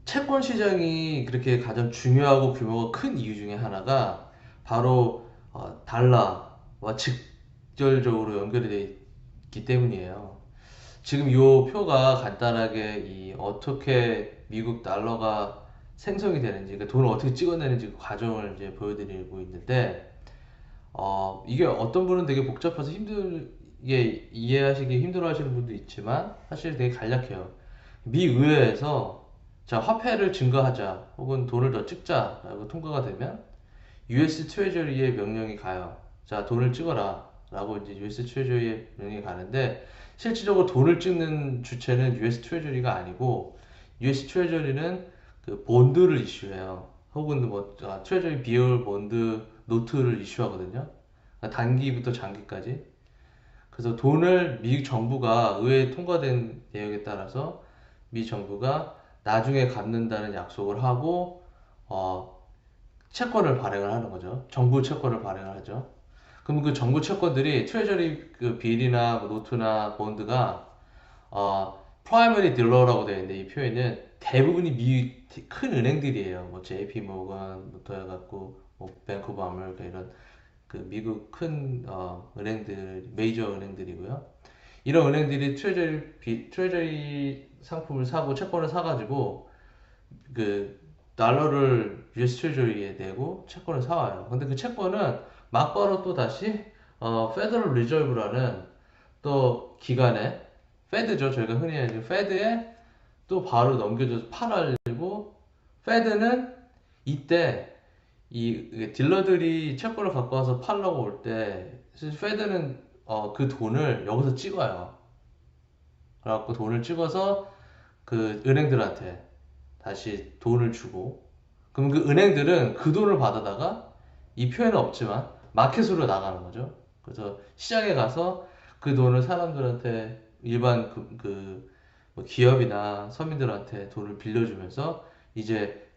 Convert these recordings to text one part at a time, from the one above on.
채권 시장이 그렇게 가장 중요하고 규모가 큰 이유 중에 하나가 바로 달러와 직접적으로 연결이 되어 있기 때문이에요. 지금 이 표가 간단하게 이 어떻게 미국 달러가 생성이 되는지, 그러니까 돈을 어떻게 찍어내는지 그 과정을 이제 보여드리고 있는데, 이게 어떤 분은 되게 복잡해서 힘들게 이해하시기 힘들어 하시는 분도 있지만, 사실 되게 간략해요. 미 의회에서 자, 화폐를 증가하자, 혹은 돈을 더 찍자라고 통과가 되면, US 트레저리의 명령이 가요. 자, 돈을 찍어라. 라고 이제 US 트레저리의 명령이 가는데, 실질적으로 돈을 찍는 주체는 US 트레저리가 아니고, US 트레저리는 그 본드를 이슈해요. 혹은 뭐, 트레저리 비율 본드 노트를 이슈하거든요. 그러니까 단기부터 장기까지. 그래서 돈을 미 정부가 의회에 통과된 내용에 따라서 미 정부가 나중에 갚는다는 약속을 하고, 어, 채권을 발행을 하는 거죠. 정부 채권을 발행을 하죠. 그럼 그 정부 채권들이 트레저리 그 빌이나 뭐 노트나 본드가 프라이머리 딜러라고 되어 있는데, 이 표에는 대부분이 미 큰 은행들이에요. 뭐 JP 모건부터 해갖고 뭐 뱅크 오브 아메리카 이런 그 미국 큰 은행들, 메이저 은행들이고요. 이런 은행들이 트레저리 상품을 사고 채권을 사가지고 그 달러를 US 트레저리에 내고 채권을 사와요. 근데 그 채권은 막바로 또 다시 페더럴 리저브라는 또 기관에, 페드죠. 저희가 흔히 하는 페드에 또 바로 넘겨줘서 팔아고, 페드는 이때 이 딜러들이 채권을 갖고 와서 팔려고 올 때 페드는 그 돈을 여기서 찍어요. 그래갖고 돈을 찍어서 그 은행들한테 다시 돈을 주고, 그럼 그 은행들은 그 돈을 받아다가 이 표에는 없지만 마켓으로 나가는 거죠. 그래서 시장에 가서 그 돈을 사람들한테, 일반 뭐 기업이나 서민들한테 돈을 빌려주면서 이제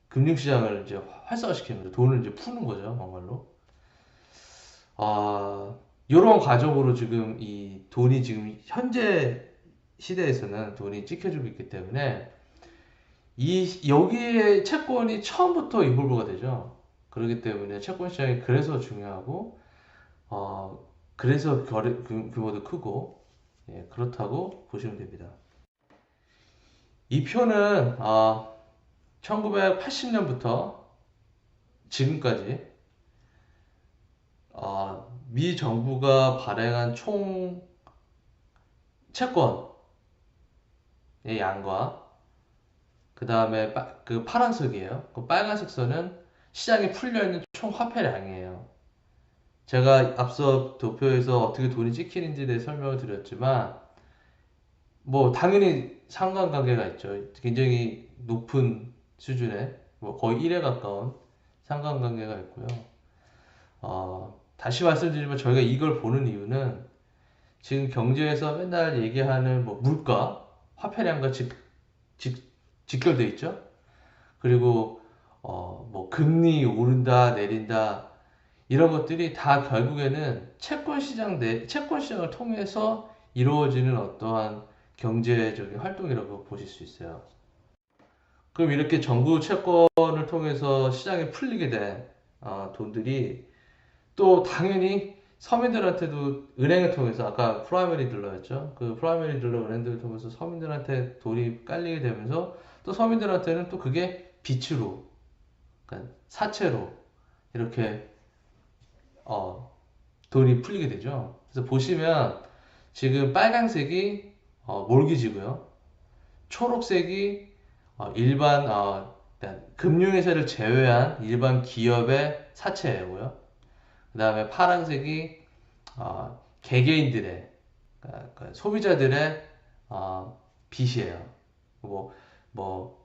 금융시장을 이제 활성화시키는 거죠. 돈을 이제 푸는 거죠, 정말로. 이런 과정으로 지금 이 돈이 지금 현재 시대에서는 돈이 찍혀지고 있기 때문에 여기에 채권이 처음부터 인볼브가 되죠. 그렇기 때문에 채권 시장이 그래서 중요하고, 어, 그래서 규모도 크고, 예, 그렇다고 보시면 됩니다. 이 표는 1980년부터 지금까지 미 정부가 발행한 총 채권의 양과, 그 다음에 그 파란색이에요. 그 빨간색 선은 시장에 풀려있는 총 화폐량이에요. 제가 앞서 도표에서 어떻게 돈이 찍히는지에 대해 설명을 드렸지만, 뭐 당연히 상관관계가 있죠. 굉장히 높은 수준의, 뭐 거의 1에 가까운 상관관계가 있고요. 다시 말씀드리면 저희가 이걸 보는 이유는 지금 경제에서 맨날 얘기하는 뭐 물가, 화폐량과 직, 직결돼 있죠. 그리고 뭐 금리 오른다 내린다 이런 것들이 다 결국에는 채권 시장을 통해서 이루어지는 어떠한 경제적인 활동이라고 보실 수 있어요. 그럼 이렇게 정부 채권을 통해서 시장에 풀리게 된 돈들이 또 당연히 서민들한테도 은행을 통해서, 아까 프라이머리 딜러였죠. 그 프라이머리 딜러 은행들을 통해서 서민들한테 돈이 깔리게 되면서 또 서민들한테는 또 그게 빛으로, 그러니까 사채로 이렇게 어, 돈이 풀리게 되죠. 그래서 보시면 지금 빨간색이 몰기지고요. 초록색이 일반 일단 금융회사를 제외한 일반 기업의 사채고요. 그 다음에 파란색이 개개인들의, 그러니까 소비자들의 빚이에요. 뭐, 뭐,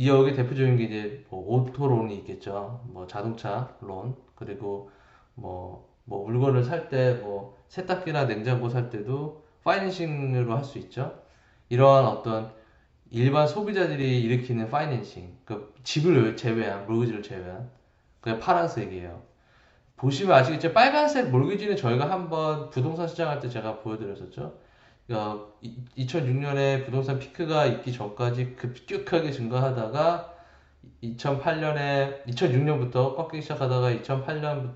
여기 대표적인 게 이제 뭐 오토론이 있겠죠. 뭐 자동차 론, 그리고 뭐 물건을 살 때, 뭐 세탁기나 냉장고 살 때도 파이낸싱으로 할 수 있죠. 이러한 어떤 일반 소비자들이 일으키는 파이낸싱, 그 집을 제외한, 몰기지를 제외한, 그게 파란색이에요. 보시면 아시겠죠? 빨간색 몰기지는 저희가 한번 부동산 시장할 때 제가 보여드렸었죠. 2006년에 부동산 피크가 있기 전까지 급격하게 증가하다가 2006년부터 꺾이기 시작하다가 2008년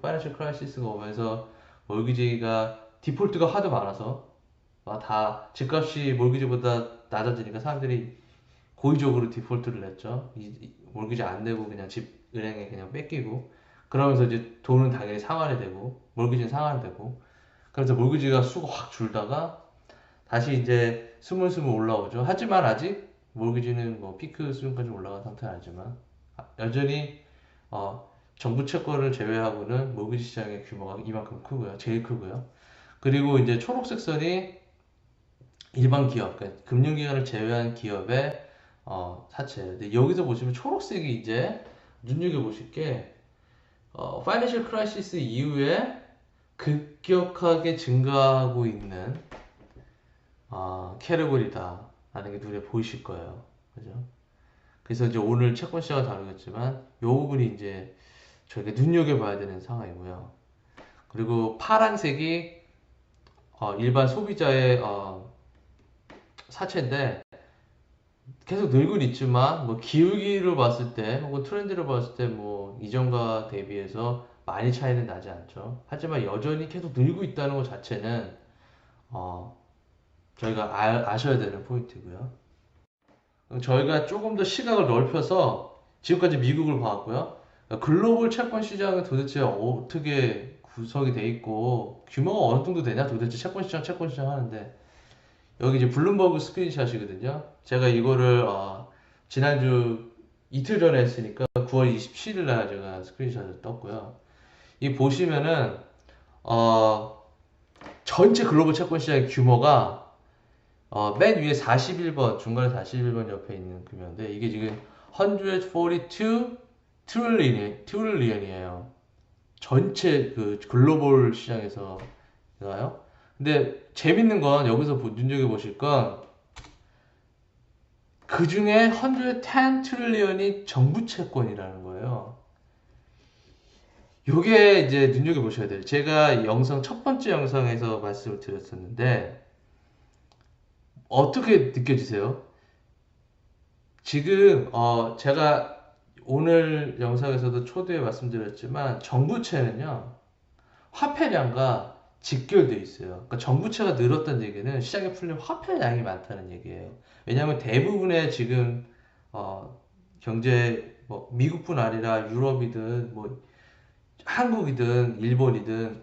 파이낸셜 크라이시스가 오면서 몰기지가 디폴트가 하도 많아서 다 집값이 몰기지보다 낮아지니까 사람들이 고의적으로 디폴트를 냈죠. 몰기지 안 내고 그냥 집 은행에 그냥 뺏기고 그러면서 이제 돈은 당연히 상환이 되고 몰기지는 상환되고 그래서 몰기지가 수가 확 줄다가 다시 이제 스물스물 올라오죠. 하지만 아직 몰기지는 뭐 피크 수준까지 올라간 상태는 아니지만 여전히 정부 채권을 제외하고는 몰기지 시장의 규모가 이만큼 크고요. 제일 크고요. 그리고 이제 초록색 선이 일반 기업, 그러니까 금융기관을 제외한 기업의 사채. 근데 여기서 보시면 초록색이 이제 눈여겨보실 게 파이낸셜 크라이시스 이후에 급격하게 증가하고 있는 캐러고리다라는 게 눈에 보이실 거예요. 그죠? 그래서 이제 오늘 채권 시장을 다루겠지만 이 부분이 이제 저희가 눈여겨봐야 되는 상황이고요. 그리고 파란색이 일반 소비자의 사채인데 계속 늘고는 있지만 뭐 기울기를 봤을 때 혹은 트렌드를 봤을 때 뭐 이전과 대비해서 많이 차이는 나지 않죠. 하지만 여전히 계속 늘고 있다는 것 자체는 어, 저희가 아셔야 되는 포인트고요. 저희가 조금 더 시각을 넓혀서 지금까지 미국을 봐왔고요. 글로벌 채권 시장은 도대체 어떻게 구성이 돼 있고 규모가 어느 정도 되냐 도대체 채권 시장 하는데 여기 이제 블룸버그 스크린샷이거든요. 제가 이거를 지난주 이틀 전에 했으니까 9월 27일 날 제가 스크린샷을 떴고요. 이 보시면은 어, 전체 글로벌 채권 시장의 규모가 맨 위에 41번 중간에 41번 옆에 있는 규모인데 이게 지금 142 트릴리언이에요. 전체 그 글로벌 시장에서가요. 근데 재밌는 건 여기서 눈여겨보실 건 그 중에 110 트릴리언이 정부 채권이라는 거예요. 요게 이제 눈여겨보셔야 돼요. 제가 첫 번째 영상에서 말씀을 드렸었는데 어떻게 느껴지세요? 지금 제가 오늘 영상에서도 초두에 말씀드렸지만 정부채는요 화폐량과 직결되어 있어요. 그러니까 정부채가 늘었다는 얘기는 시장에 풀린 화폐량이 많다는 얘기예요. 왜냐하면 대부분의 지금 경제 뭐 미국뿐 아니라 유럽이든 뭐 한국이든 일본이든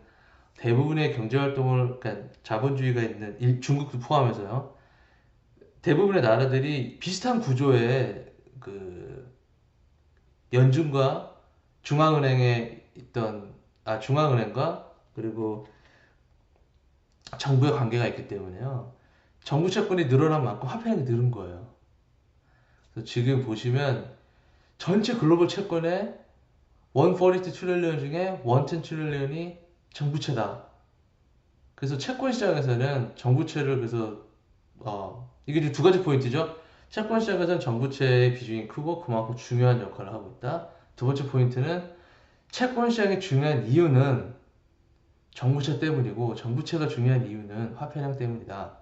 대부분의 경제 활동을 그러니까 자본주의가 있는 중국도 포함해서요. 대부분의 나라들이 비슷한 구조의 그 연준과 중앙은행에 있던 중앙은행과 그리고 정부의 관계가 있기 때문에요. 정부 채권이 늘어난 만큼 화폐량이 늘은 거예요. 그래서 지금 보시면 전체 글로벌 채권의 142 트릴리언 중에 110 트릴리언이 정부채다. 그래서 채권 시장에서는 정부채를 그래서 이게 이제 두 가지 포인트죠. 채권 시장에서는 정부채의 비중이 크고 그만큼 중요한 역할을 하고 있다. 두 번째 포인트는 채권 시장이 중요한 이유는 정부채 때문이고 정부채가 중요한 이유는 화폐량 때문이다.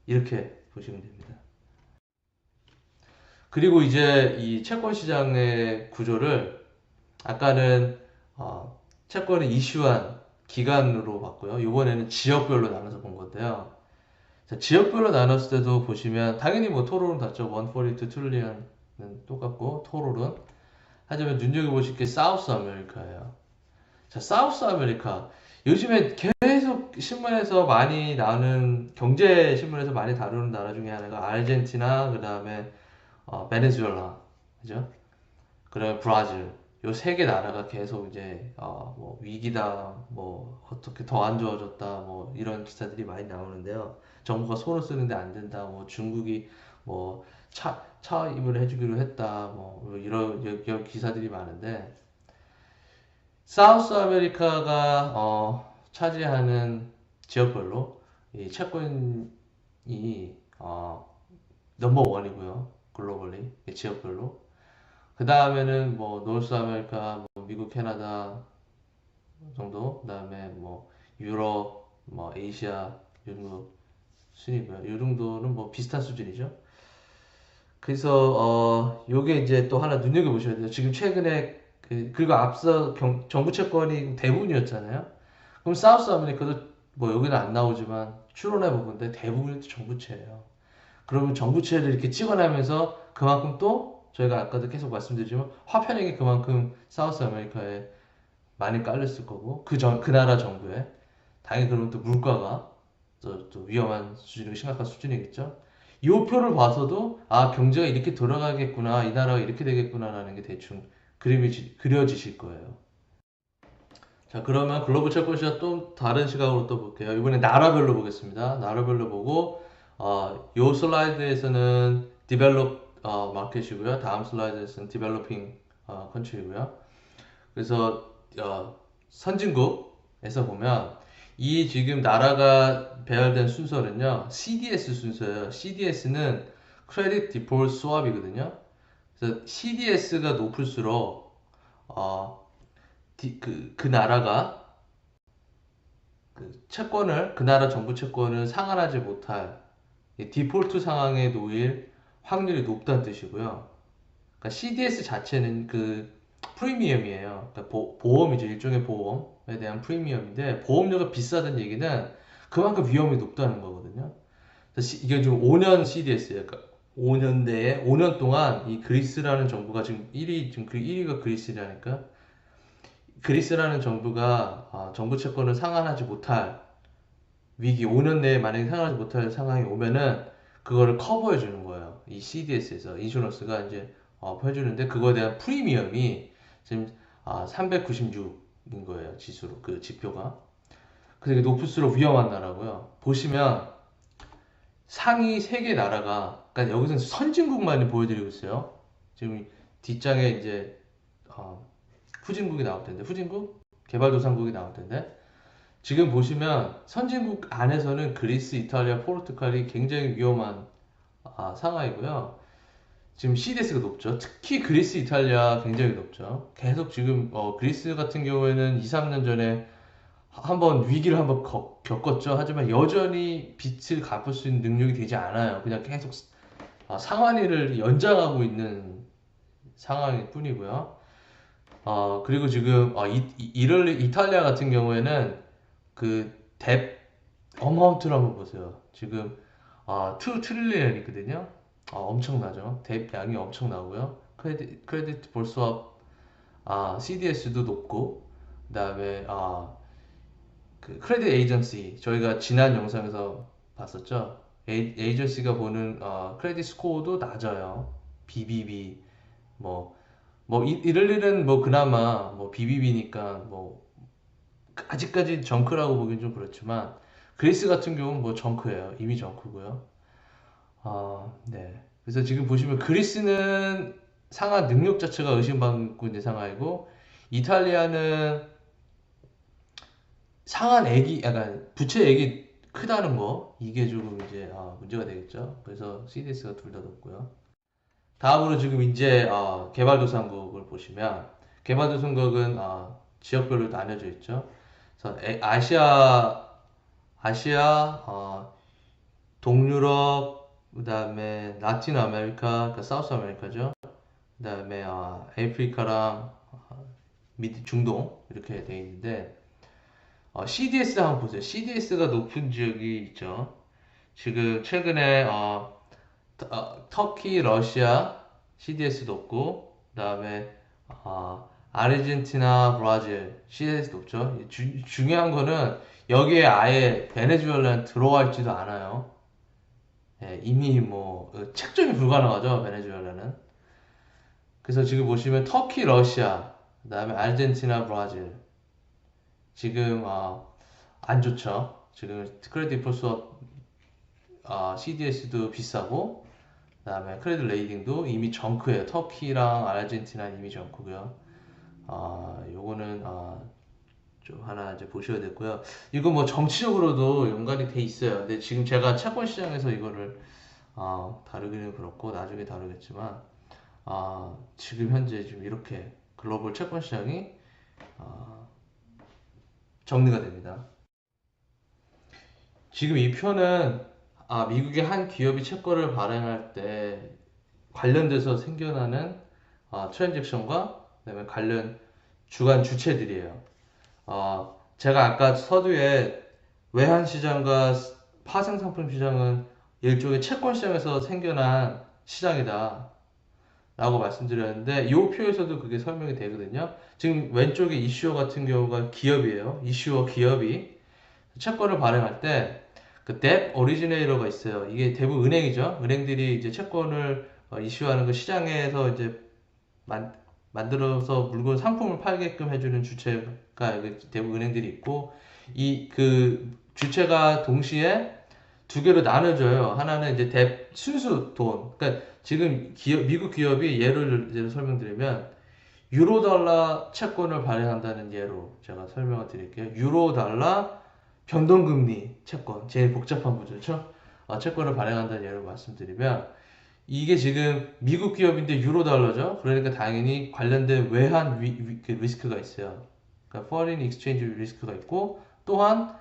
이렇게 보시면 됩니다. 그리고 이제 이 채권 시장의 구조를 아까는 채권을 이슈한 기간으로 봤고요. 이번에는 지역별로 나눠서 본 건데요. 자, 지역별로 나눴을 때도 보시면 당연히 뭐 토롤은 같죠. 142 트릴리언은 똑같고 토롤은 하지만 눈여겨보실 게 사우스 아메리카예요. 자, 사우스 아메리카 요즘에 계속 신문에서 많이 나오는 경제 신문에서 많이 다루는 나라 중에 하나가 아르헨티나 그다음에 베네수엘라 그죠? 그다음에 브라질 요 세 개 나라가 계속 이제 뭐 위기다 뭐 어떻게 더 안 좋아졌다 뭐 이런 기사들이 많이 나오는데요. 정부가 손을 쓰는데 안 된다 뭐 중국이 뭐 차입을 해주기로 했다 뭐 이런 기사들이 많은데 사우스 아메리카가 차지하는 지역별로 이 채권이 넘버 원이고요. 글로벌리 지역별로. 그 다음에는 뭐 노스 아메리카, 뭐 미국, 캐나다 정도. 그 다음에 뭐 유럽, 뭐 아시아, 중국, 수준이고요. 이 정도는 뭐 비슷한 수준이죠. 그래서 요게 이제 또 하나 눈여겨보셔야 돼요. 지금 최근에 그리고 앞서 정부 채권이 대부분이었잖아요. 그럼 사우스 아메리카도 뭐 여기는 안 나오지만 추론해 보건데 대부분이 정부채예요. 그러면 정부채를 이렇게 찍어내면서 그만큼 또 저희가 아까도 계속 말씀드리지만 화폐력이 그만큼 사우스 아메리카에 많이 깔렸을 거고 그 나라 정부에 당연히 그러면 또 물가가 또 위험한 수준이고 심각한 수준이겠죠. 이 표를 봐서도 아 경제가 이렇게 돌아가겠구나 이 나라가 이렇게 되겠구나라는 게 대충 그림이 그려지실 거예요. 자 그러면 글로벌 채권 시장 또 다른 시각으로 또 볼게요. 이번에 나라별로 보겠습니다. 나라별로 보고 요 슬라이드에서는 디벨롭 마켓이고요. 다음 슬라이드에서는 디벨로핑 컨트리고요. 그래서 선진국에서 보면 이 지금 나라가 배열된 순서는요 CDS 순서예요. CDS는 Credit Default Swap이거든요. 그래서 CDS가 높을수록 그 나라가 그 나라 정부 채권을 상환하지 못할 디폴트 상황에 놓일 확률이 높다는 뜻이고요. 그러니까 CDS 자체는 그 프리미엄이에요. 그러니까 보험이죠. 일종의 보험에 대한 프리미엄인데 보험료가 비싸다는 얘기는 그만큼 위험이 높다는 거거든요. 그래서 이게 지금 5년 CDS예요. 그러니까 5년 내에 5년 동안 이 그리스라는 정부가 지금 1위 지금 그 1위가 그리스라니까 그리스라는 정부가 정부 채권을 상환하지 못할 위기 5년 내에 만약에 상환하지 못할 상황이 오면은 그거를 커버해 주는 거예요. 이 CDS에서 인슈런스가 이제 해주는데 그거에 대한 프리미엄이 지금 396인 거예요. 지수로 그 지표가. 그래서 이게 높을수록 위험한 나라고요. 보시면 상위 3개 나라가 그러니까 여기서는 선진국만 보여드리고 있어요. 지금 뒷장에 이제 후진국이 나올 텐데 후진국 개발도상국이 나올 텐데 지금 보시면 선진국 안에서는 그리스, 이탈리아, 포르투갈이 굉장히 위험한 상황이고요. 지금 CDS가 높죠. 특히 그리스, 이탈리아 굉장히 높죠. 계속 지금 그리스 같은 경우에는 2, 3년 전에 한번 위기를 한번 겪었죠. 하지만 여전히 빚을 갚을 수 있는 능력이 되지 않아요. 그냥 계속 상환일을 연장하고 있는 상황일 뿐이고요. 그리고 지금 이탈리아 같은 경우에는 그 뎁 어마운트를 한번 보세요. 지금 2 트릴리언이거든요. 엄청나죠. 뎁 양이 엄청나고요. 크레디트 볼스왑 CDS도 높고 그다음에 그 크레딧 에이전시 저희가 지난 영상에서 봤었죠. 에이전시가 보는 크레딧 스코어도 낮아요. BBB 뭐 이럴 일은 뭐 그나마 뭐 BBB니까 뭐 아직까지 정크라고 보긴 좀 그렇지만 그리스 같은 경우는 뭐 정크예요. 이미 정크고요. 네. 그래서 지금 보시면 그리스는 상하 능력 자체가 의심받고 있는 상황이고 이탈리아는 상한액이 약간 부채액이 크다는 거 이게 조금 이제 문제가 되겠죠. 그래서 CDS가 둘 다 높고요. 다음으로 지금 이제 개발도상국을 보시면 개발도상국은 지역별로 나뉘어져 있죠. 그래서 아시아, 동유럽, 그다음에 라틴 아메리카, 그러니까 사우스 아메리카죠. 그다음에 아프리카랑 미드 중동 이렇게 돼 있는데 CDS 한번 보세요. CDS가 높은 지역이 있죠. 지금 최근에 터키, 러시아 CDS 높고 그다음에 아르헨티나, 브라질 CDS 높죠. 중요한 거는 여기에 아예 베네수엘라는 들어와 있지도 않아요. 예, 이미 뭐 책정이 불가능하죠. 베네수엘라는. 그래서 지금 보시면 터키, 러시아, 그다음에 아르헨티나, 브라질 지금 안 좋죠. 지금 크레딧 디폴트 CDS도 비싸고 그다음에 크레딧 레이팅도 이미 정크예요. 터키랑 아르헨티나 이미 정크고요. 요거는 좀 하나 이제 보셔야 되고요. 이거 뭐 정치적으로도 연관이 돼 있어요. 근데 지금 제가 채권 시장에서 이거를 다루기는 그렇고 나중에 다루겠지만 지금 현재 지금 이렇게 글로벌 채권 시장이 정리가 됩니다. 지금 이 표는 미국의 한 기업이 채권을 발행할 때 관련돼서 생겨나는 트랜잭션과 그다음에 관련 주간 주체들이에요. 제가 아까 서두에 외환 시장과 파생 상품 시장은 일종의 채권 시장에서 생겨난 시장이다 라고 말씀드렸는데 이 표에서도 그게 설명이 되거든요. 지금 왼쪽에 이슈어 같은 경우가 기업이에요. 이슈어 기업이 채권을 발행할 때 그 뎁 오리지네이터가 있어요. 이게 대부분 은행이죠. 은행들이 이제 채권을 이슈하는 그 시장에서 이제 만, 만들어서 물건 상품을 팔게끔 해주는 주체가 여기 대부분 은행들이 있고 이 그 주체가 동시에 두 개로 나눠져요. 하나는 이제 순수 돈. 그러니까 지금 미국 기업이 예를 설명드리면 유로 달러 채권을 발행한다는 예로 제가 설명을 드릴게요. 유로 달러 변동금리 채권, 제일 복잡한 구조죠. 채권을 발행한다는 예를 말씀드리면 이게 지금 미국 기업인데 유로 달러죠. 그러니까 당연히 관련된 외환 그 리스크가 있어요. 그러니까 foreign exchange 리스크가 있고 또한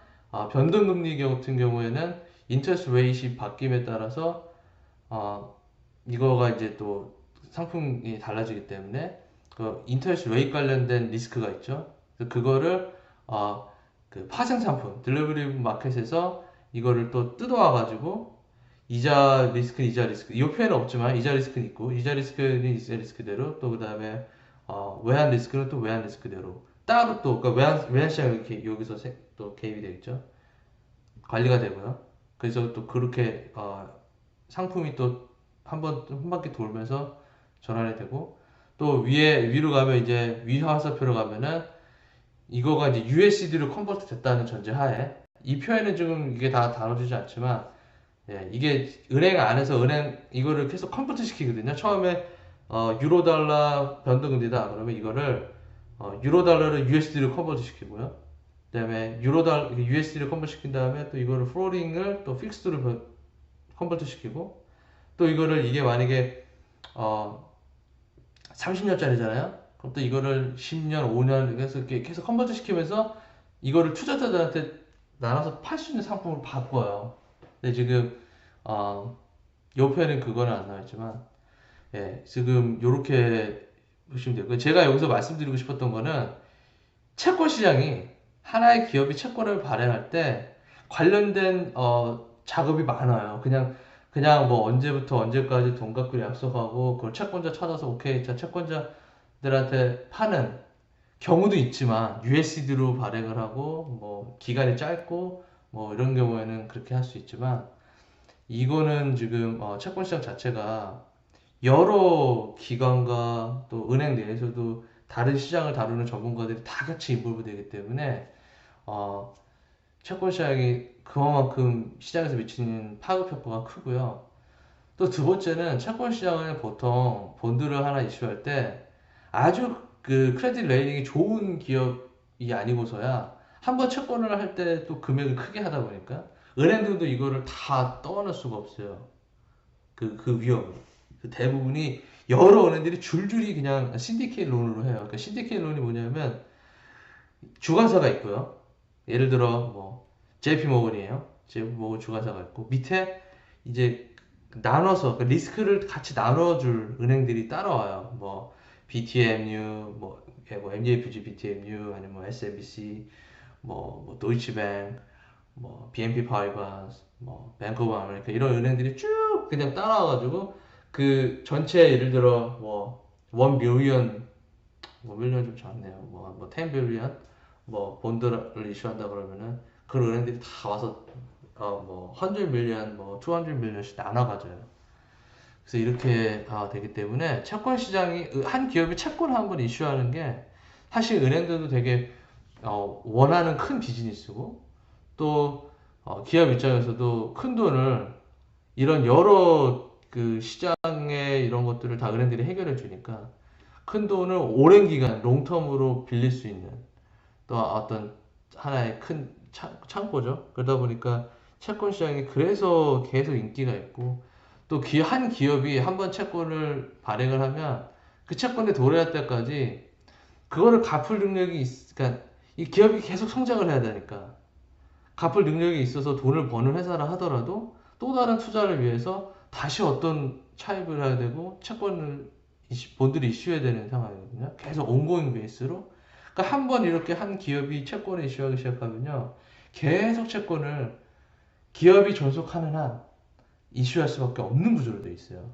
변동금리 같은 경우에는 인터레스트 레이트이 바뀜에 따라서 이거가 이제 또 상품이 달라지기 때문에 그 인터레스트 레이트 관련된 리스크가 있죠. 그거를 그 파생 상품, 딜리버리 마켓에서 이거를 또 뜯어와 가지고 이자 리스크는 이자 리스크. 이 표에는 없지만 이자 리스크는 있고 이자 리스크는 이자 리스크대로 또 그다음에 외환 리스크는 또 외환 리스크대로 따로 또 그러니까 외환 시장이 이렇게 여기서 또 개입이 되겠죠. 관리가 되고요. 그래서 또 그렇게 상품이 또 한 바퀴 돌면서 전환이 되고 또 위로 가면 이제 위화살표로 가면은 이거가 이제 USD로 컨버트 됐다는 전제 하에 이 표에는 지금 이게 다 다뤄지지 않지만 이게 은행 안에서 이거를 계속 컨버트 시키거든요. 처음에 유로 달러 변동금리다 그러면 이거를 유로 달러를 USD로 컨버트 시키고요. 그다음에 USD를 컨버트 시킨 다음에 또 이거를 플로링을 또 픽스드로 컨버트 시키고 또 이거를 이게 만약에 30년짜리잖아요. 그럼 또 이거를 10년, 5년 해서 이렇게 계속 컨버트 시키면서 이거를 투자자들한테 나눠서 팔 수 있는 상품으로 바꿔요. 근데 지금 요 편은 그거는 안 나왔지만 지금 요렇게 보시면 되고 제가 여기서 말씀드리고 싶었던 거는 채권 시장이 하나의 기업이 채권을 발행할 때 관련된 작업이 많아요. 그냥 뭐 언제부터 언제까지 돈 갖고 약속하고 그걸 채권자 찾아서 오케이 자 채권자들한테 파는 경우도 있지만 USD로 발행을 하고 뭐 기간이 짧고 뭐 이런 경우에는 그렇게 할 수 있지만 이거는 지금 채권 시장 자체가 여러 기관과 또 은행 내에서도 다른 시장을 다루는 전문가들이 다 같이 인볼브 되기 때문에 어, 채권 시장이 그만큼 시장에서 미치는 파급 효과가 크고요. 또 두 번째는 채권 시장을 보통 본드를 하나 이슈할 때 아주 그 크레딧 레이팅이 좋은 기업이 아니고서야 한번 채권을 할 때 또 금액을 크게 하다 보니까 은행들도 이거를 다 떠안을 수가 없어요. 그 위험을. 그 대부분이 여러 은행들이 줄줄이 그냥 신디케이트 론으로 해요. 그러니까 신디케이트 론이 뭐냐면 주관사가 있고요. 예를 들어 뭐 JP 모건이에요. JP 모건 주관사가 있고 밑에 이제 나눠서 그 리스크를 같이 나눠줄 은행들이 따라와요. 뭐 BTMU, 뭐 MUFG, BTMU 아니면 뭐 SMBC, 뭐 도이치뱅크, 뭐 BNP 파이바스, 뭐 뱅크 오브 아메리카 이런 은행들이 쭉 그냥 따라와가지고 그 전체 예를 들어 뭐1 빌리언 뭐 밀리언 좀 작네요. 뭐 10 빌리언 뭐 본드를 이슈한다 그러면은 그 은행들이 다 와서 뭐 100 밀리언 뭐 200 밀리언씩 나눠 가져요. 그래서 이렇게 되기 때문에 채권 시장이 한 기업이 채권을 한번 이슈하는 게 사실 은행들도 되게 원하는 큰 비즈니스고 또 기업 입장에서도 큰 돈을 이런 여러 그 시장의 이런 것들을 다 은행들이 해결해 주니까 큰 돈을 오랜 기간 롱텀으로 빌릴 수 있는 또 어떤 하나의 큰 창고죠. 그러다 보니까 채권 시장이 그래서 계속 인기가 있고 또 한 기업이 한번 채권을 발행을 하면 그 채권에 도래할 때까지 그거를 갚을 능력이 그러니까 이 기업이 계속 성장을 해야 되니까 갚을 능력이 있어서 돈을 버는 회사라 하더라도 또 다른 투자를 위해서 다시 어떤 차입을 해야 되고 채권을 본드를 이슈해야 되는 상황이거든요. 계속 온고잉 베이스로. 그러니까 한 번 이렇게 한 기업이 채권을 이슈하기 시작하면요, 계속 채권을 기업이 존속하는 한 이슈할 수밖에 없는 구조로 되어 있어요.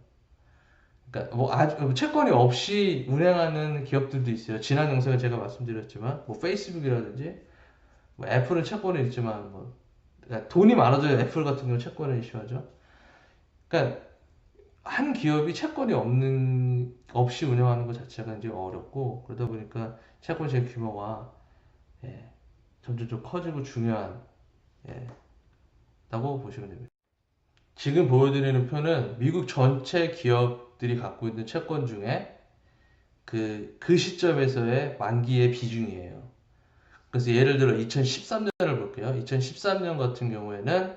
그러니까 뭐 아주 채권이 없이 운행하는 기업들도 있어요. 지난 영상에 제가 말씀드렸지만 뭐 페이스북이라든지 뭐 애플은 채권이 있지만 뭐 그러니까 돈이 많아져야 애플 같은 경우 채권을 이슈하죠. 그러니까 한 기업이 채권이 없이 운영하는 것 자체가 이제 어렵고, 그러다 보니까 채권 시장 규모가, 예, 점점 좀 커지고 중요한, 예, 다고 보시면 됩니다. 지금 보여드리는 표는 미국 전체 기업들이 갖고 있는 채권 중에 그 시점에서의 만기의 비중이에요. 그래서 예를 들어 2013년을 볼게요. 2013년 같은 경우에는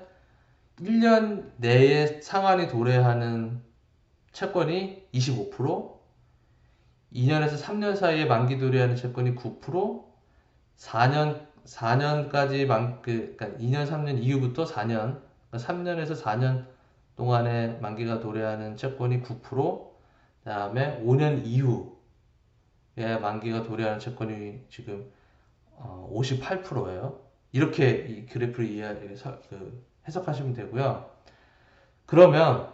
1년 내에 상환이 도래하는 채권이 25%, 2년에서 3년 사이에 만기 도래하는 채권이 9%, 4년까지 그러니까 2년, 3년 이후부터 4년, 그러니까 3년에서 4년 동안에 만기가 도래하는 채권이 9%, 그다음에 5년 이후에 만기가 도래하는 채권이 지금 58%예요. 이렇게 이 그래프를 해석하시면 되고요. 그러면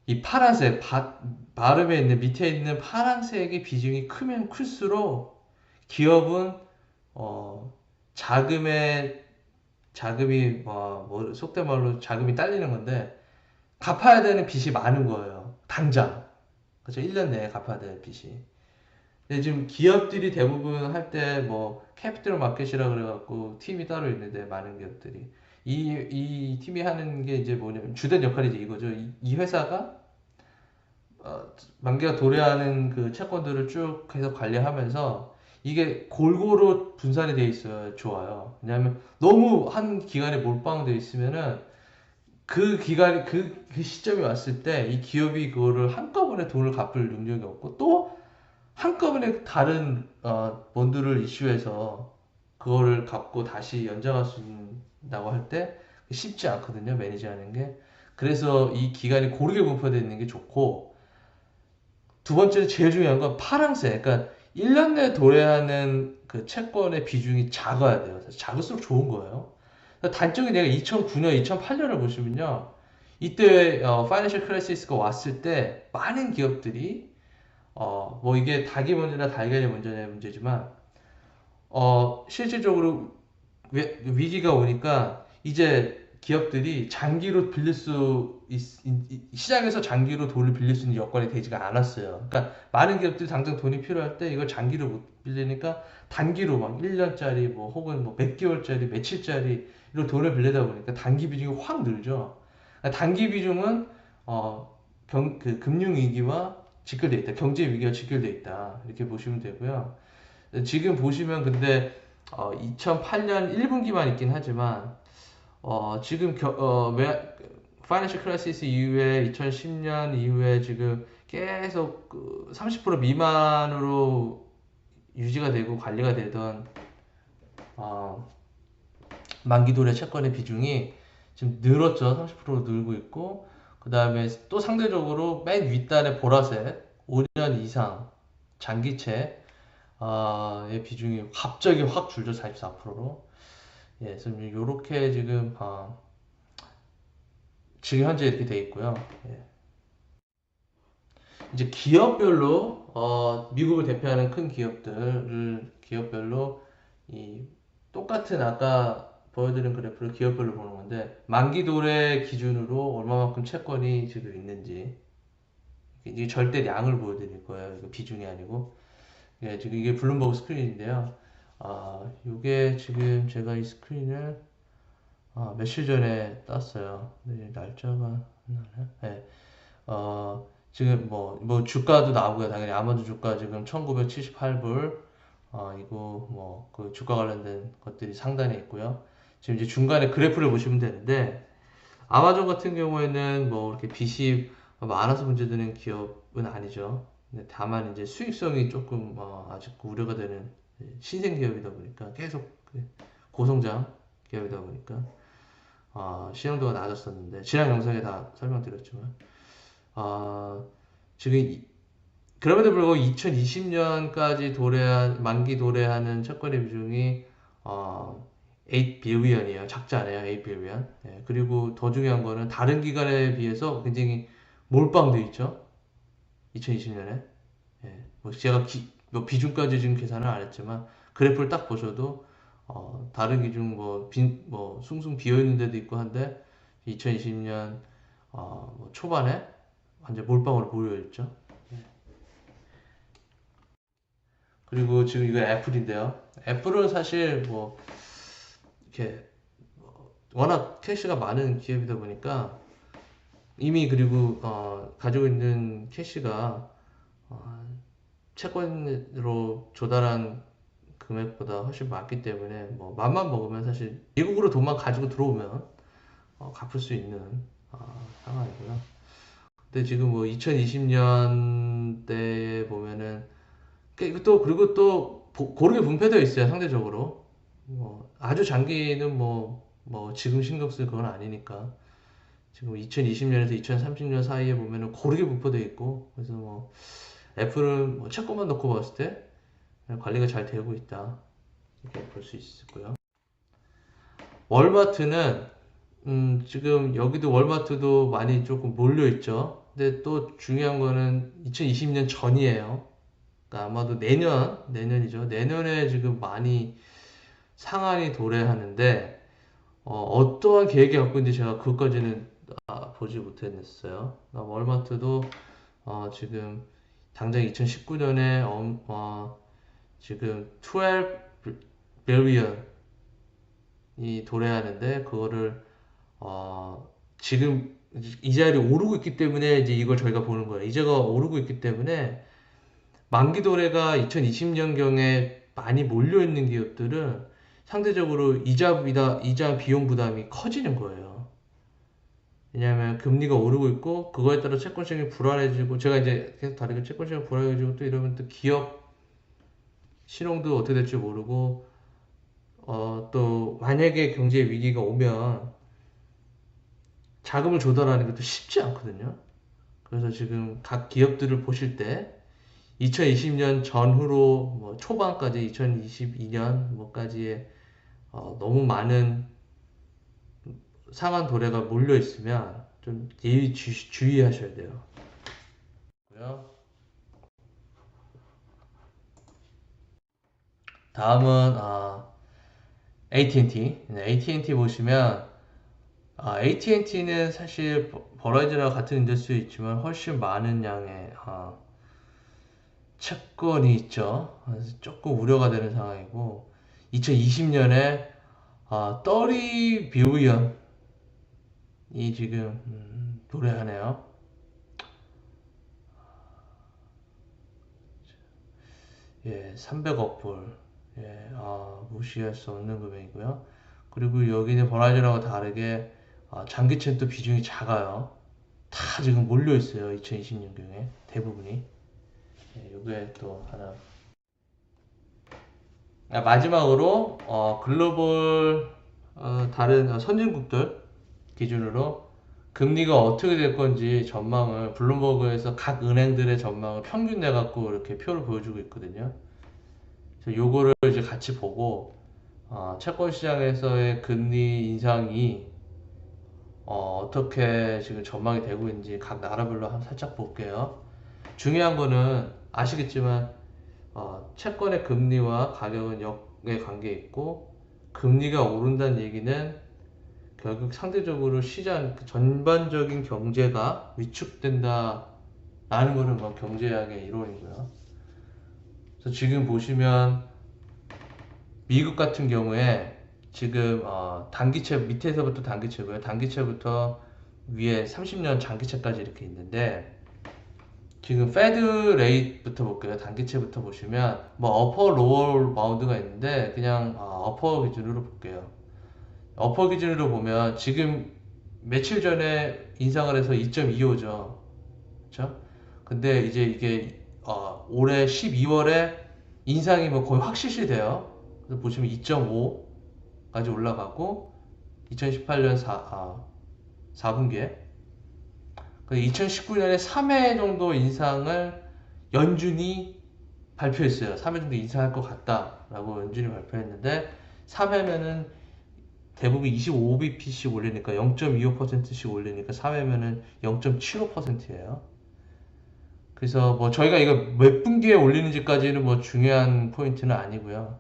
이 파란색 바름에 있는 밑에 있는 파란색의 비중이 크면 클수록 기업은 자금이 속된 말로 자금이 딸리는 건데 갚아야 되는 빚이 많은 거예요. 당장. 그렇죠? 1년 내에 갚아야 될 빚이. 근데 지금 기업들이 대부분 할 때 뭐 캐피털 마켓이라 그래갖고 팀이 따로 있는데, 많은 기업들이 이 팀이 하는 게 이제 뭐냐면 주된 역할이 이제 이거죠. 이 회사가 만기가 도래하는 그 채권들을 쭉 해서 관리하면서 이게 골고루 분산이 돼 있어야 좋아요. 왜냐하면 너무 한 기간에 몰빵돼 있으면은 그 시점이 왔을 때 이 기업이 그거를 한꺼번에 돈을 갚을 능력이 없고, 또 한꺼번에 다른 본드를 이슈해서 그거를 갚고 다시 연장할 수 있다고 할 때 쉽지 않거든요, 매니지하는 게. 그래서 이 기간이 고르게 분포되어 있는 게 좋고, 두 번째로 제일 중요한 건 파랑새. 그러니까 1년 내에 도래하는 그 채권의 비중이 작아야 돼요. 작을수록 좋은 거예요. 단적인 내가 2009년, 2008년을 보시면요, 이때 파이낸셜 크라이시스가 왔을 때 많은 기업들이 뭐 이게 닭이 문제나 달걀이 문제지만 실질적으로 위기가 오니까 이제 기업들이 장기로 시장에서 장기로 돈을 빌릴 수 있는 여건이 되지가 않았어요. 그러니까 많은 기업들이 당장 돈이 필요할 때 이걸 장기로 못 빌리니까 단기로 막 1년짜리 뭐 혹은 뭐 몇 개월짜리, 며칠짜리 이런 돈을 빌리다 보니까 단기 비중이 확 늘죠. 그러니까 단기 비중은 금융 위기와 직결돼 있다. 경제 위기와 직결돼 있다. 이렇게 보시면 되고요. 지금 보시면 근데 2008년 1분기만 있긴 하지만 지금 파이낸셜 크라이시스 이후에 2010년 이후에 지금 계속 30% 미만으로 유지가 되고 관리가 되던 만기 도래 채권의 비중이 지금 늘었죠. 30%로 늘고 있고, 그 다음에 또 상대적으로 맨 윗단의 보라색 5년 이상 장기채 의 비중이 갑자기 확 줄죠. 44%로. 예, 그래서 이렇게 지금 현재 이렇게 돼 있고요. 예. 이제 기업별로 미국을 대표하는 큰 기업별로 이 똑같은 아까 보여드린 그래프를 기업별로 보는 건데, 만기 도래 기준으로 얼마만큼 채권이 지금 있는지, 이게 절대량을 보여드릴 거예요. 이거 비중이 아니고. 예, 지금 이게 블룸버그 스크린인데요. 이게 지금 제가 이 스크린을 며칠 전에 땄어요. 근데 날짜가 네. 지금 뭐 주가도 나오고요. 당연히 아마존 주가 지금 1978불. 이거 뭐 그 주가 관련된 것들이 상단에 있고요. 지금 이제 중간에 그래프를 보시면 되는데, 아마존 같은 경우에는 뭐 이렇게 빚이 많아서 문제되는 기업은 아니죠. 근데 다만 이제 수익성이 조금 아직 우려가 되는 신생 기업이다 보니까, 계속 고성장 기업이다 보니까 신용도가 낮았었는데 지난 영상에 다 설명드렸지만 지금 그럼에도 불구하고 2020년까지 만기 도래하는 채권의 비중이 8빌리언이에요. 작잖아요. 8빌리언. 예, 그리고 더 중요한 거는 다른 기간에 비해서 굉장히 몰빵돼 있죠. 2020년에. 예, 뭐 제가 뭐 비중까지 지금 계산을 안 했지만 그래프를 딱 보셔도 다른 기준 뭐 숭숭 비어 있는 데도 있고 한데 2020년 뭐 초반에 완전 몰빵으로 모여 있죠. 그리고 지금 이거 애플인데요. 애플은 사실 뭐 이렇게 워낙 캐시가 많은 기업이다 보니까 이미 그리고 가지고 있는 캐시가 어, 채권으로 조달한 금액보다 훨씬 많기 때문에 뭐 맘만 먹으면 사실 미국으로 돈만 가지고 들어오면 갚을 수 있는 상황이고요. 근데 지금 뭐 2020년대에 보면은 그리고 또 고르게 분배되어 있어요. 상대적으로 뭐 아주 장기는 뭐 지금 신경 쓸 건 아니니까 지금 2020년에서 2030년 사이에 보면은 고르게 분포되어 있고 그래서 뭐 애플은 뭐 채권만 놓고 봤을 때 관리가 잘 되고 있다 이렇게 볼 수 있고요. 월마트는 지금 여기도 월마트도 많이 조금 몰려 있죠. 근데 또 중요한 거는 2020년 전이에요. 그러니까 아마도 내년이죠. 내년에 지금 많이 상한이 도래하는데 어떠한 계획이 갖고 있는지 제가 그것까지는 보지 못했어요. 월마트도 지금 당장 2019년에 지금 12빌리언이 도래하는데 그거를 지금 이자율이 오르고 있기 때문에 이제 이걸 저희가 보는 거예요. 이자가 오르고 있기 때문에 만기 도래가 2020년경에 많이 몰려 있는 기업들은 상대적으로 이자 비용 부담이 커지는 거예요. 왜냐하면 금리가 오르고 있고 그거에 따라 채권 시장이 불안해지고 제가 이제 계속 다르게 채권 시장이 불안해지고 또 이러면 또 기업 신용도 어떻게 될지 모르고 또 만약에 경제 위기가 오면 자금을 조달하는 것도 쉽지 않거든요. 그래서 지금 각 기업들을 보실 때 2020년 전후로 뭐 초반까지 2022년 뭐까지의 너무 많은 상한 도래가 몰려 있으면 좀 주의하셔야 돼요. 다음은 AT&T. AT&T 보시면 AT&T는 사실 버라이즌과 같은 인더스트리 있지만 훨씬 많은 양의 채권이 있죠. 그래서 조금 우려가 되는 상황이고 2020년에 30빌리언이 지금 도래하네요. 예, 300억 불. 예, 무시할 수 없는 금액이고요. 그리고 여기는 버라이즌하고 다르게 장기채는 또 비중이 작아요. 다 지금 몰려 있어요. 2020년경에 대부분이. 예, 요게 또 하나. 마지막으로 글로벌 다른 선진국들 기준으로 금리가 어떻게 될 건지 전망을 블룸버그에서 각 은행들의 전망을 평균 내 갖고 이렇게 표를 보여주고 있거든요. 그래서 요거를 이제 같이 보고 채권 시장에서의 금리 인상이 어떻게 지금 전망이 되고 있는지 각 나라별로 한번 살짝 볼게요. 중요한 거는 아시겠지만 채권의 금리와 가격은 역의 관계 있고 금리가 오른다는 얘기는 결국 상대적으로 시장 전반적인 경제가 위축된다 라는 거는 뭐 경제학의 이론이고요. 그래서 지금 보시면 미국 같은 경우에 지금 단기채 밑에서부터 단기채고요. 단기채부터 위에 30년 장기채까지 이렇게 있는데 지금 페드 레이트부터 볼게요. 단기채부터 보시면 뭐 어퍼 로어 바운드가 있는데 그냥 어퍼 기준으로 볼게요. 어퍼 기준으로 보면 지금 며칠 전에 인상을 해서 2.25죠. 그렇죠? 근데 이제 이게 올해 12월에 인상이 뭐 거의 확실시 돼요. 그래서 보시면 2.5까지 올라가고 2018년 4분기에. 2019년에 3회 정도 인상을 연준이 발표했어요. 3회 정도 인상할 것 같다라고 연준이 발표했는데 3회면은 대부분 25bp씩 올리니까 0.25%씩 올리니까 3회면은 0.75%예요. 그래서 뭐 저희가 이거 몇 분기에 올리는지까지는 뭐 중요한 포인트는 아니고요.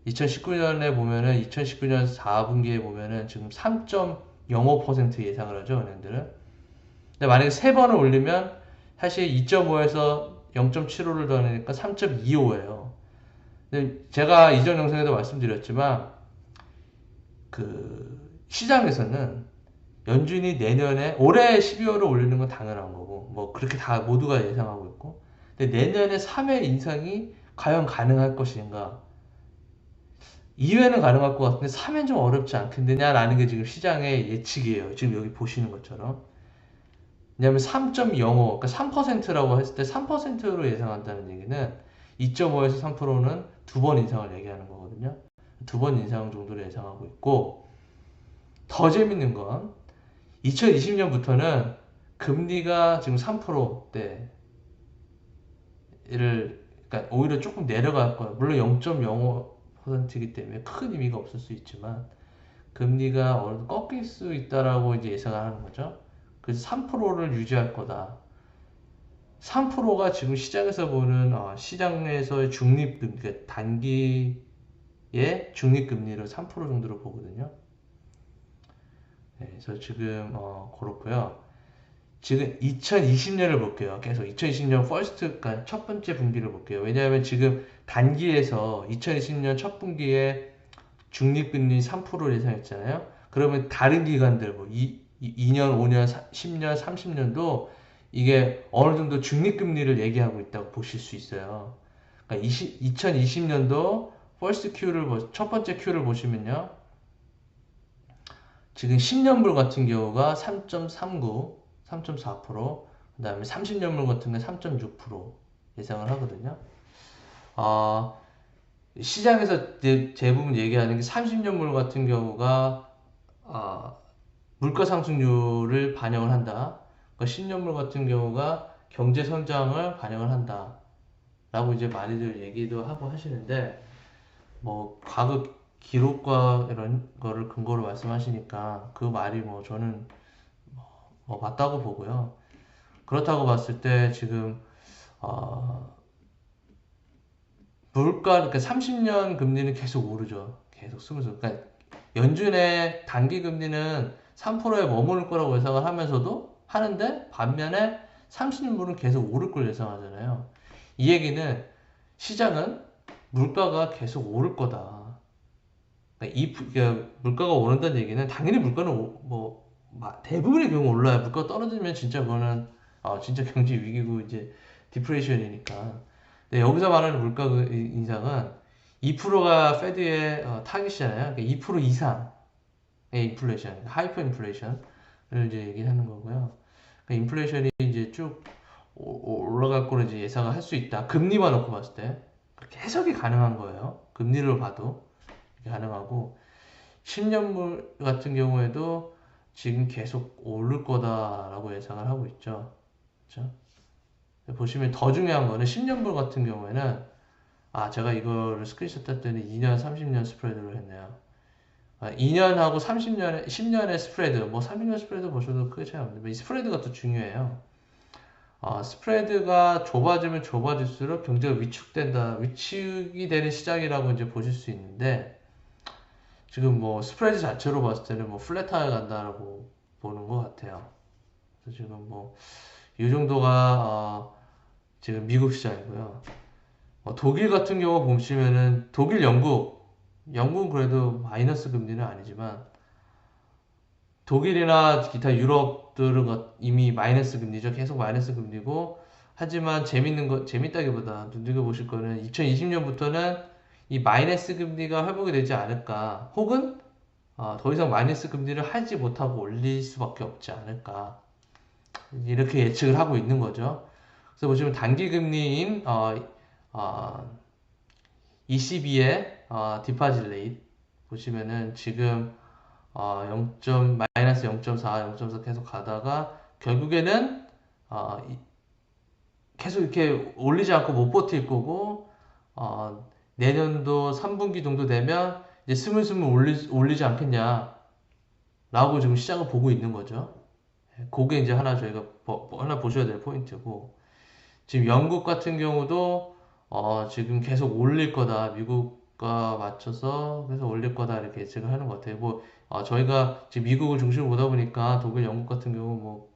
2019년에 보면은 2019년 4분기에 보면은 지금 3.05% 예상을 하죠, 은행들은. 근데 만약에 3번을 올리면 사실 2.5에서 0.75를 더하니까 3.25예요. 근데 제가 이전 영상에도 말씀드렸지만 그 시장에서는 연준이 내년에 올해 12월을 올리는 건 당연한 거고 뭐 그렇게 다 모두가 예상하고 있고 근데 내년에 3회 인상이 과연 가능할 것인가 2회는 가능할 것 같은데 3회는 좀 어렵지 않겠느냐라는 게 지금 시장의 예측이에요. 지금 여기 보시는 것처럼. 왜냐하면 3.05, 그러니까 3%라고 했을 때 3%로 예상한다는 얘기는 2.5에서 3%는 두 번 인상을 얘기하는 거거든요. 두 번 인상 정도로 예상하고 있고 더 재밌는 건 2020년부터는 금리가 지금 3%대를 그러니까 오히려 조금 내려갈 거예요. 물론 0.05%이기 때문에 큰 의미가 없을 수 있지만 금리가 어느 정도 꺾일 수 있다라고 이제 예상을 하는 거죠. 그래서 3%를 유지할 거다. 3%가 지금 시장에서 보는 시장에서의 중립금, 그러니까 단기의 중립금리를 3% 정도로 보거든요. 네, 그래서 지금 그렇고요. 지금 2020년을 볼게요. 계속 2020년 퍼스트, 그러니까 첫 번째 분기를 볼게요. 왜냐하면 지금 단기에서 2020년 첫 분기에 중립금리 3%를 예상했잖아요. 그러면 다른 기관들, 뭐 2년, 5년, 10년, 30년도 이게 어느 정도 중립금리를 얘기하고 있다고 보실 수 있어요. 그러니까 2020년도 퍼스트 Q를, 첫 번째 Q를 보시면요. 지금 10년물 같은 경우가 3.39, 3.4%, 그 다음에 30년물 같은 게 3.6% 예상을 하거든요. 시장에서 대부분 얘기하는 게 30년물 같은 경우가 물가 상승률을 반영을 한다. 그러니까 10년물 같은 경우가 경제 성장을 반영을 한다. 라고 이제 많이들 얘기도 하고 하시는데 뭐 과거 기록과 이런 거를 근거로 말씀하시니까 그 말이 뭐 저는 맞다고 보고요. 그렇다고 봤을 때 지금 물가 그러니까 30년 금리는 계속 오르죠. 계속 스물스물. 그러니까 연준의 단기 금리는 3%에 머무를 거라고 예상을 하면서도 하는데 반면에 30년물은 계속 오를 걸 예상하잖아요. 이 얘기는 시장은 물가가 계속 오를 거다. 그러니까 물가가 오른다는 얘기는 당연히 물가는 대부분의 경우 올라요. 물가가 떨어지면 진짜 그거는 진짜 경제 위기고 이제 디프레이션이니까. 근데 여기서 말하는 물가 인상은 2%가 페드의 타깃이잖아요. 그러니까 2% 이상의 인플레이션, 하이퍼 인플레이션을 이제 얘기하는 거고요. 그러니까 인플레이션이 이제 쭉 올라갈 거로 이제 예상을 할 수 있다. 금리만 놓고 봤을 때 그렇게 해석이 가능한 거예요. 금리를 봐도 가능하고 10년물 같은 경우에도 지금 계속 오를 거다라고 예상을 하고 있죠. 그렇죠? 보시면 더 중요한 거는 10년물 같은 경우에는 제가 이거를 스크린샷 할 때는 2년, 30년 스프레드로 했네요. 2년하고 30년에 10년의 스프레드, 뭐 30년 스프레드 보셔도 크게 차이 없는데 이 스프레드가 더 중요해요. 스프레드가 좁아지면 좁아질수록 경제가 위축이 되는 시장이라고 이제 보실 수 있는데 지금 뭐 스프레드 자체로 봤을 때는 뭐 플랫하게 간다라고 보는 것 같아요. 그래서 지금 뭐 이 정도가 지금 미국 시장이고요. 독일 같은 경우 보시면은 독일, 영국은 그래도 마이너스 금리는 아니지만 독일이나 기타 유럽들은 이미 마이너스 금리죠. 계속 마이너스 금리고 하지만 재밌다기보다 눈여겨보실 거는 2020년부터는 이 마이너스 금리가 회복이 되지 않을까 혹은 더 이상 마이너스 금리를 하지 못하고 올릴 수밖에 없지 않을까 이렇게 예측을 하고 있는 거죠. 그래서 보시면 단기 금리인 ECB의 디파짓 레이트 보시면은 지금 마이너스 0.4, 0.4 계속 가다가 결국에는 계속 이렇게 올리지 않고 못 버틸 거고 내년도 3분기 정도 되면 이제 스물스물 올리지 않겠냐라고 지금 시장을 보고 있는 거죠. 그게 이제 하나 저희가 하나 보셔야 될 포인트고, 지금 영국 같은 경우도 지금 계속 올릴 거다, 미국과 맞춰서 계속 올릴 거다 이렇게 예측을 하는 것 같아요. 뭐 저희가 지금 미국을 중심으로 보다 보니까 독일, 영국 같은 경우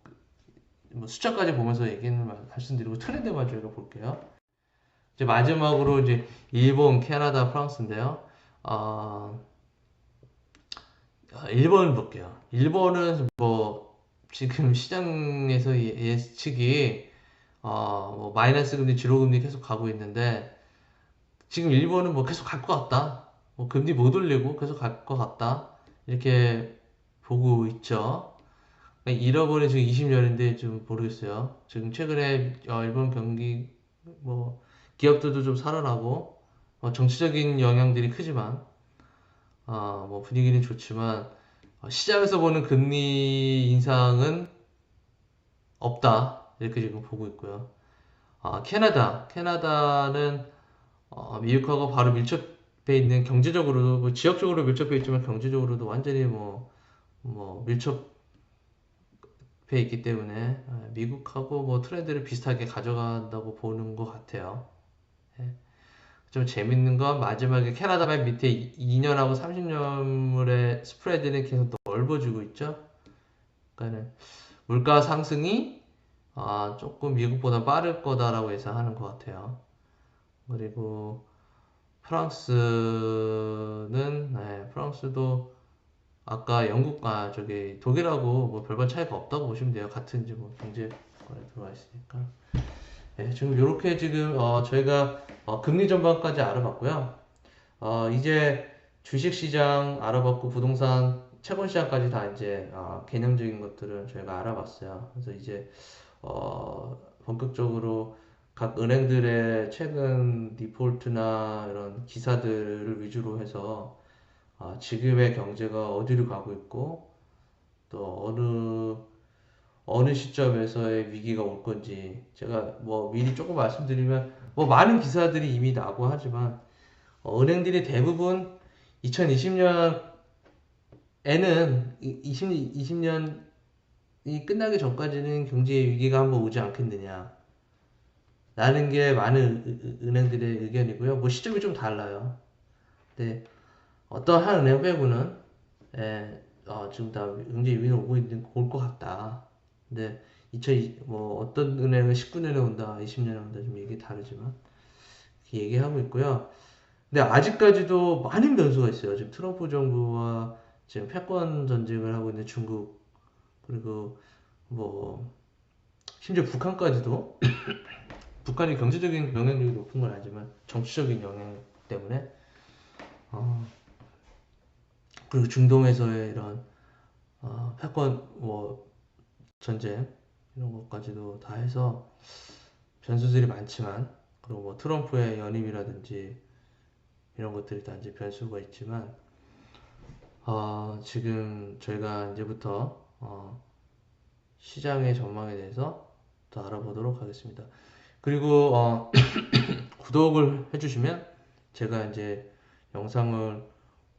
뭐 숫자까지 보면서 얘기는 말씀드리고 트렌드만 저희가 볼게요. 이제 마지막으로 이제 일본, 캐나다, 프랑스인데요. 어, 일본을 볼게요. 일본은 뭐 지금 시장에서 예측이 뭐 마이너스 금리, 지로 금리 계속 가고 있는데, 지금 일본은 뭐 계속 갈 것 같다. 뭐 금리 못 올리고 계속 갈 것 같다. 이렇게 보고 있죠. 잃어버린 지금 20년인데 좀 모르겠어요. 지금 최근에 일본 경기 뭐 기업들도 좀 살아나고 정치적인 영향들이 크지만 뭐 분위기는 좋지만 시장에서 보는 금리 인상은 없다. 이렇게 지금 보고 있고요. 캐나다는 미국하고 바로 밀접해 있는, 경제적으로도 뭐 지역적으로 밀접해 있지만 경제적으로도 완전히 뭐 밀접해 있기 때문에 미국하고 뭐 트렌드를 비슷하게 가져간다고 보는 것 같아요. 예. 좀 재밌는 건 마지막에 캐나다 맨 밑에 2년하고 30년물의 스프레드는 계속 넓어지고 있죠. 그러니까는 물가 상승이 조금 미국보다 빠를 거다라고 예상하는 것 같아요. 그리고 프랑스도 아까 저기 독일하고 뭐 별반 차이가 없다고 보시면 돼요. 같은 이제 뭐 경제권에 들어와 있으니까. 네, 지금 이렇게 지금 저희가 금리 전반까지 알아봤고요. 이제 주식 시장 알아봤고 부동산 채권 시장까지 다 이제 개념적인 것들은 저희가 알아봤어요. 그래서 이제 본격적으로 각 은행들의 최근 디폴트나 이런 기사들을 위주로 해서 지금의 경제가 어디로 가고 있고 또 어느 시점에서의 위기가 올 건지 제가 뭐 미리 조금 말씀드리면, 뭐 많은 기사들이 이미 나고 하지만 은행들이 대부분 2020년에는 20년이 끝나기 전까지는 경제 위기가 한번 오지 않겠느냐 라는 게 많은 은행들의 의견이고요. 뭐 시점이 좀 달라요. 근데 어떤 한 은행 빼고는 지금 다 경제 위기는 올 것 같다. 근데 뭐 어떤 은행은 19년에 온다, 20년에 온다, 좀 얘기 다르지만 이렇게 얘기하고 있고요. 근데 아직까지도 많은 변수가 있어요. 지금 트럼프 정부와 지금 패권 전쟁을 하고 있는 중국, 그리고 뭐 심지어 북한까지도 북한이 경제적인 영향력이 높은 건 아니지만 정치적인 영향 때문에 그리고 중동에서의 이런 패권 뭐 전쟁 이런 것까지도 다 해서 변수들이 많지만, 그리고 뭐 트럼프의 연임이라든지 이런 것들이 다 이제 변수가 있지만 지금 저희가 이제부터 시장의 전망에 대해서 더 알아보도록 하겠습니다. 그리고 구독을 해주시면 제가 이제 영상을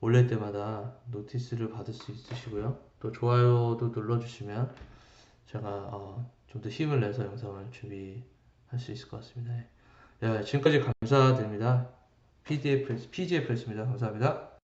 올릴 때마다 노티스를 받을 수 있으시고요. 또 좋아요도 눌러주시면 제가 좀 더 힘을 내서 영상을 준비할 수 있을 것 같습니다. 네, 지금까지 감사드립니다. PGF였습니다. 감사합니다.